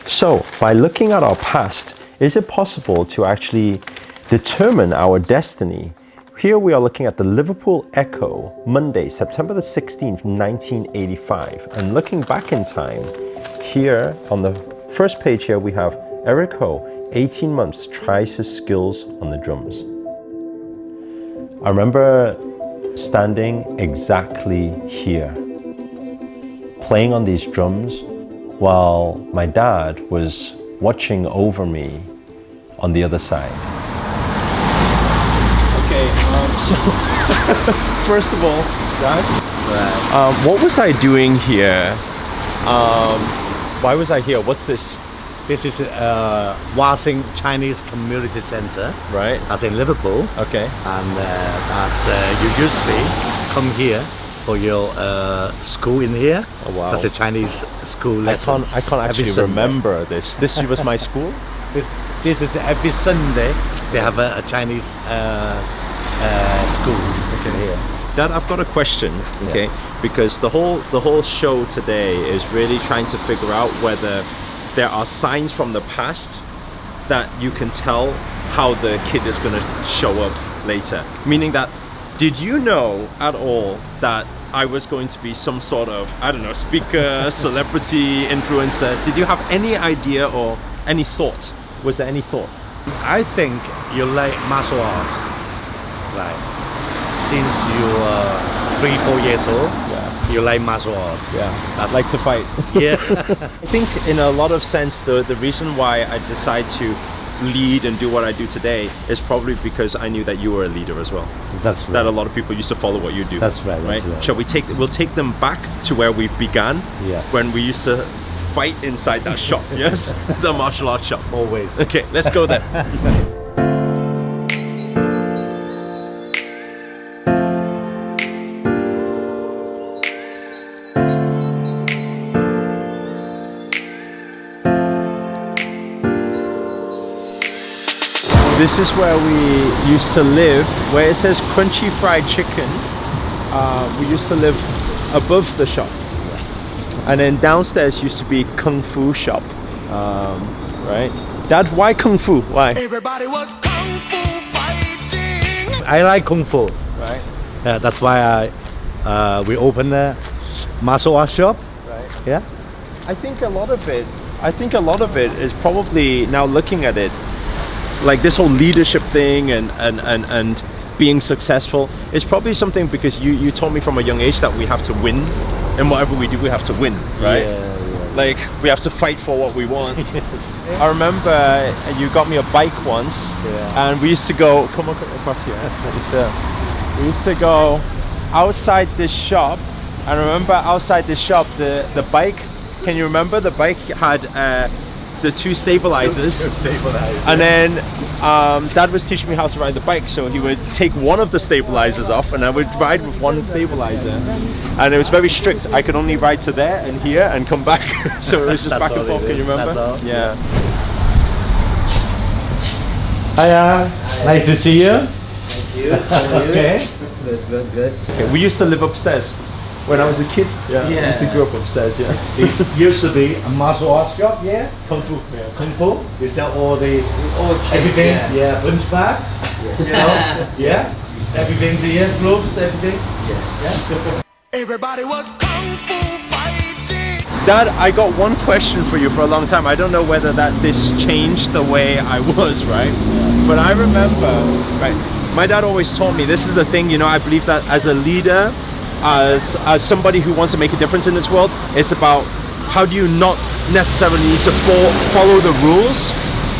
So, by looking at our past, is it possible to actually determine our destiny? Here we are looking at the Liverpool Echo, Monday, September the 16th, 1985. And looking back in time, here on the first page here we have Eric Ho, 18 months, tries his skills on the drums. I remember standing exactly here, playing on these drums while my dad was watching over me on the other side. Okay, so first of all, Dad, what was I doing here? Why was I here? What's this? This is Wasing Chinese Community Center. Right. That's in Liverpool. Okay. And you usually come here for your school in here. Oh, wow. That's a Chinese school lesson. I can't actually remember this. This was my school? This is every Sunday they have a Chinese school here. Dad, I've got a question, okay? Yeah. Because the whole show today is really trying to figure out whether there are signs from the past that you can tell how the kid is going to show up later. Meaning that, did you know at all that I was going to be some sort of, I don't know, speaker, celebrity, influencer? Did you have any idea or any thought? Was there any thought? I think you like martial art, right? Since you are 3-4 years old, you like martial art. Yeah, I'd like to fight. Yeah. I think in a lot of sense, the reason why I decided to lead and do what I do today is probably because I knew that you were a leader as well. That's right. That a lot of people used to follow what you do. That's right. Right? That's right. Shall we'll take them back to where we began? Yeah. When we used to fight inside that shop, yes? The martial arts shop. Always. Okay, let's go there. This is where we used to live, where it says crunchy fried chicken. We used to live above the shop. And then downstairs used to be Kung Fu shop, right? Dad, why Kung Fu? Why? Everybody was Kung Fu fighting. I like Kung Fu. Right. Yeah, that's why we opened a martial arts shop. Right. Yeah. I think a lot of it is probably, now looking at it, like this whole leadership thing and being successful is probably something because you taught me from a young age that we have to win, and whatever we do we have to win, right? Yeah. Like we have to fight for what we want. Yes. I remember you got me a bike once, and we used to go across here. We used to go outside this shop. I remember outside this shop the bike, can you remember the bike had the two stabilizers, and then Dad was teaching me how to ride the bike, so he would take one of the stabilizers off and I would ride with one stabilizer, and it was very strict. I could only ride to there and here and come back. So it was just back and forth. Can you remember? That's all. Yeah. Hiya. Nice to see you. Thank you. How are you? Okay. Good. Okay, we used to live upstairs when I was a kid. Yeah. Yeah. I used to grow up upstairs. Yeah. This used to be a martial arts shop, yeah? Kung Fu. Yeah. Kung Fu. They sell all the All changed, everything, yeah. punch bags, you know, yeah? Everything's here, gloves, everything. Yeah. Everybody was Kung Fu fighting. Dad, I got one question for you for a long time. I don't know whether this changed the way I was, right? But I remember, right, my dad always told me, this is the thing, you know, I believe that as a leader, as somebody who wants to make a difference in this world, it's about how do you not necessarily need to follow the rules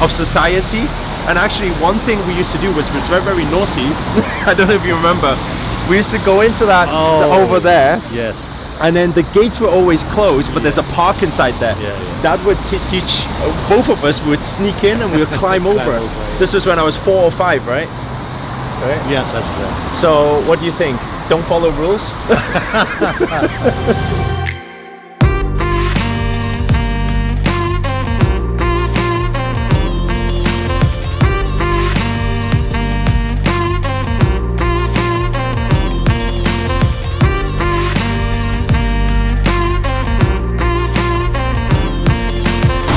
of society. And actually one thing we used to do was very, very naughty. I don't know if you remember. We used to go into that over there. Yes. And then the gates were always closed, but there's a park inside there. Yeah. Dad would teach, both of us would sneak in and we would climb over. Yeah. This was when I was 4 or 5, right? Yeah, that's good. So what do you think? Don't follow rules?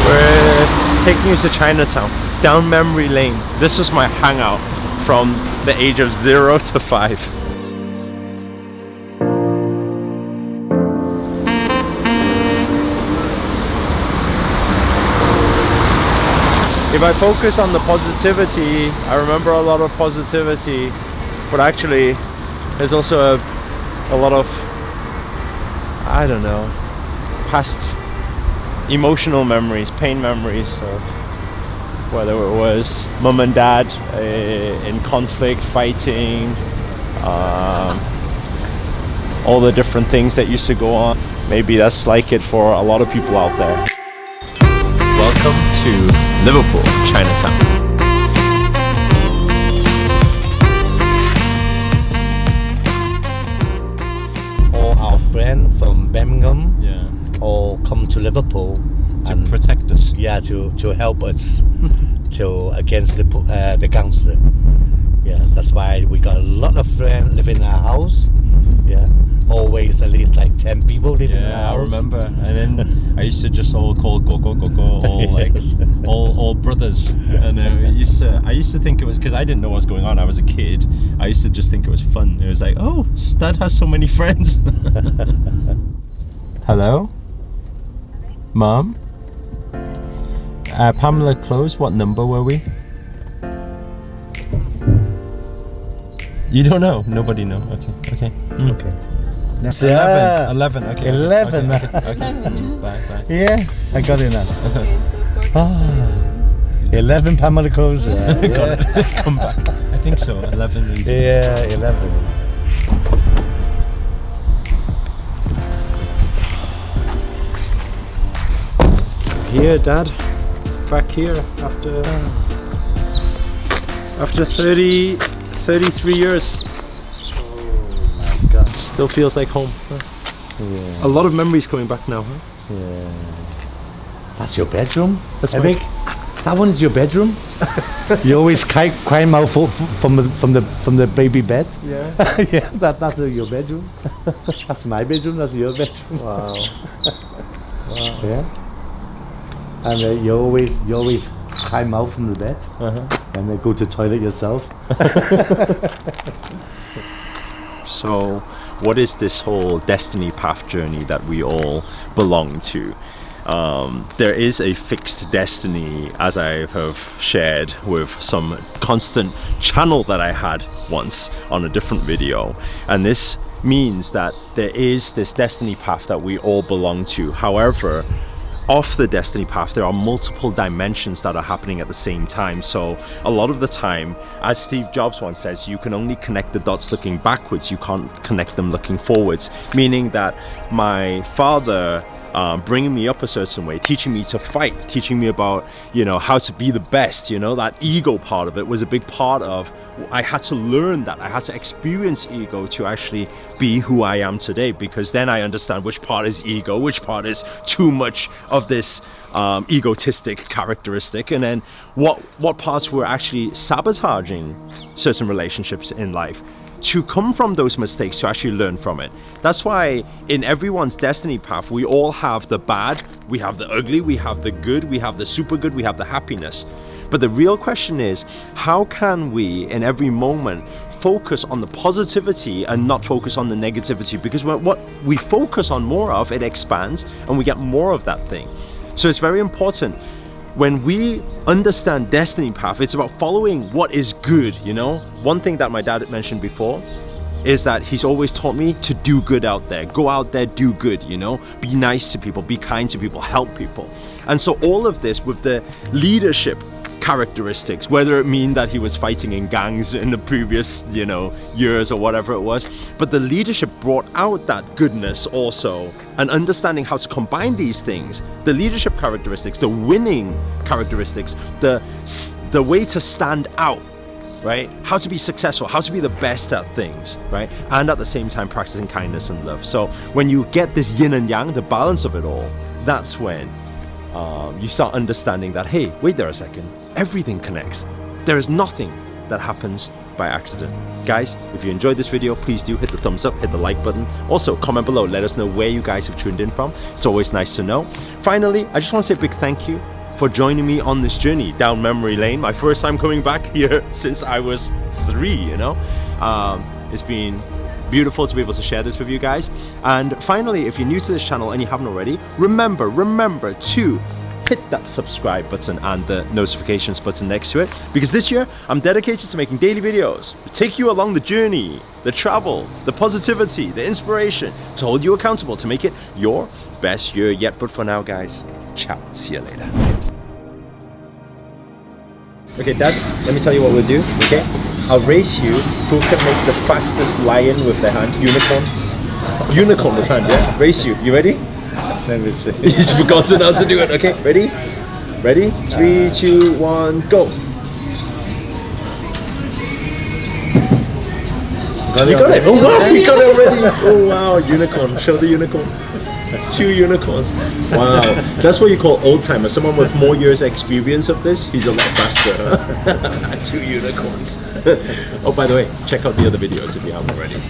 We're taking you to Chinatown, down memory lane. This was my hangout from the age of 0 to 5. If I focus on the positivity, I remember a lot of positivity, but actually there's also a lot of, I don't know, past emotional memories, pain memories of whether it was mum and dad in conflict, fighting, all the different things that used to go on. Maybe that's like it for a lot of people out there. Welcome to Liverpool, Chinatown. All our friends from Birmingham Yeah. all come to Liverpool To protect us. yeah, to help us against the gangster. Yeah, that's why we got a lot of friends living in our house. Yeah, always at least like 10 people living in our Yeah, I house. remember. And then I used to just all call go, all like all brothers. And I used to think it was, because I didn't know what was going on. I was a kid. I used to just think it was fun. It was like, oh, Stud has so many friends. Hello, Mom. Pamela Close. What number were we? You don't know? Nobody know. Okay. Okay. 11. Okay. 11. Okay. Bye. Yeah, I got it now. 11 Pamela Close. Got it. Come back. I think so. 11 is. Yeah, 11. Here, Dad. Back here after 33 years. Oh my God. Still feels like home. Huh? Yeah. A lot of memories coming back now, huh? Yeah. That's your bedroom? That's I my- think that one is your bedroom. You always climb out from the baby bed. Yeah. Yeah, that's your bedroom. That's my bedroom. That's your bedroom. Wow. Yeah. And you always climb out from the bed and then go to toilet yourself. So, what is this whole destiny path journey that we all belong to? There is a fixed destiny, as I have shared with some constant channel that I had once on a different video, and this means that there is this destiny path that we all belong to. However, off the destiny path, there are multiple dimensions that are happening at the same time. So a lot of the time, as Steve Jobs once says, you can only connect the dots looking backwards, you can't connect them looking forwards. Meaning that my father bringing me up a certain way, teaching me to fight, teaching me about, you know, how to be the best, you know, that ego part of it was a big part of, I had to learn that, I had to experience ego to actually be who I am today, because then I understand which part is ego, which part is too much of this egotistic characteristic, and then what parts were actually sabotaging certain relationships in life, to come from those mistakes, to actually learn from it. That's why in everyone's destiny path, we all have the bad, we have the ugly, we have the good, we have the super good, we have the happiness. But the real question is, how can we in every moment focus on the positivity and not focus on the negativity? Because what we focus on more of, it expands and we get more of that thing. So it's very important. When we understand destiny path, it's about following what is good, you know? One thing that my dad had mentioned before is that he's always taught me to do good out there. Go out there, do good, you know? Be nice to people, be kind to people, help people. And so all of this with the leadership characteristics, whether it mean that he was fighting in gangs in the previous, you know, years or whatever it was, but the leadership brought out that goodness also, and understanding how to combine these things, the leadership characteristics, the winning characteristics, the way to stand out, right? How to be successful, how to be the best at things, right? And at the same time practicing kindness and love. So when you get this yin and yang, the balance of it all, that's when you start understanding that, hey, wait there a second, everything connects. There is nothing that happens by accident. Guys, if you enjoyed this video, please do hit the thumbs up, hit the like button. Also, comment below, let us know where you guys have tuned in from. It's always nice to know. Finally, I just want to say a big thank you for for joining me on this journey down memory lane. My first time coming back here since I was 3, you know. It's been beautiful to be able to share this with you guys. And finally, if you're new to this channel and you haven't already, remember to hit that subscribe button and the notifications button next to it, because this year I'm dedicated to making daily videos to take you along the journey, the travel, the positivity, the inspiration, to hold you accountable to make it your best year yet. But for now, guys, ciao, see you later. Okay, Dad, let me tell you what we'll do, okay? I'll race you who can make the fastest lion with their hand. Unicorn with hand, yeah? Race you. You ready? Let me see. He's forgotten how to do it. Okay, ready? Ready? 3, 2, 1, go. You got it. Oh wow, you got it already. Oh wow, unicorn. Show the unicorn. 2 unicorns. Wow, that's what you call old timer. Someone with more years experience of this, he's a lot faster. 2 unicorns. Oh, by the way, check out the other videos if you haven't already.